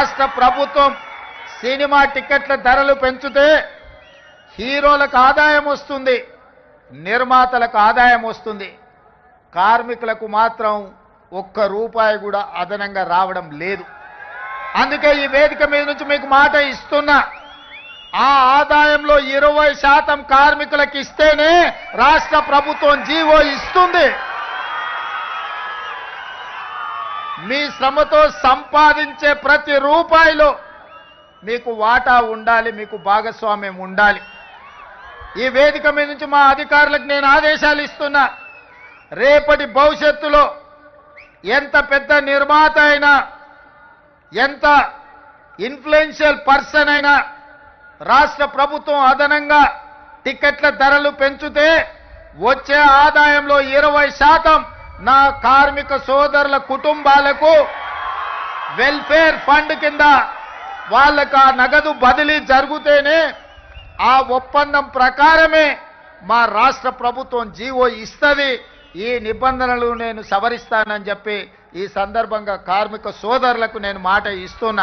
రాష్ట్ర ప్రభుత్వం సినిమా టికెట్ల ధరలు పెంచితే హీరోలకు ఆదాయం వస్తుంది, నిర్మాతలకు ఆదాయం వస్తుంది, కార్మికులకు మాత్రం ఒక్క రూపాయి కూడా అదనంగా రావడం లేదు. అందుకే ఈ వేదిక మీద నుంచి మీకు మాట ఇస్తున్నా, ఆ ఆదాయంలో 20% కార్మికులకు ఇస్తేనే రాష్ట్ర ప్రభుత్వం జీవో ఇస్తుంది. మీ శ్రమతో సంపాదించే ప్రతి రూపాయిలో మీకు వాటా ఉండాలి, మీకు భాగస్వామ్యం ఉండాలి. ఈ వేదిక మీద నుంచి మా అధికారులకు నేను ఆదేశాలు ఇస్తున్నా, రేపటి భవిష్యత్తులో ఎంత పెద్ద నిర్మాత అయినా, ఎంత ఇన్ఫ్లుయెన్షియల్ పర్సన్ అయినా రాష్ట్ర ప్రభుత్వం అదనంగా టికెట్ల ధరలు పెంచితే వచ్చే ఆదాయంలో 20% నా కార్మిక సోదరుల కుటుంబాలకు వెల్ఫేర్ ఫండ్ కింద వాళ్ళకు ఆ నగదు బదిలీ జరిగితేనే ఆ ఒప్పందం ప్రకారమే మా రాష్ట్ర ప్రభుత్వం జీవో ఇస్తుంది. ఈ నిబంధనలు నేను సవరిస్తానని చెప్పి ఈ సందర్భంగా కార్మిక సోదరులకు నేను మాట ఇస్తున్నా.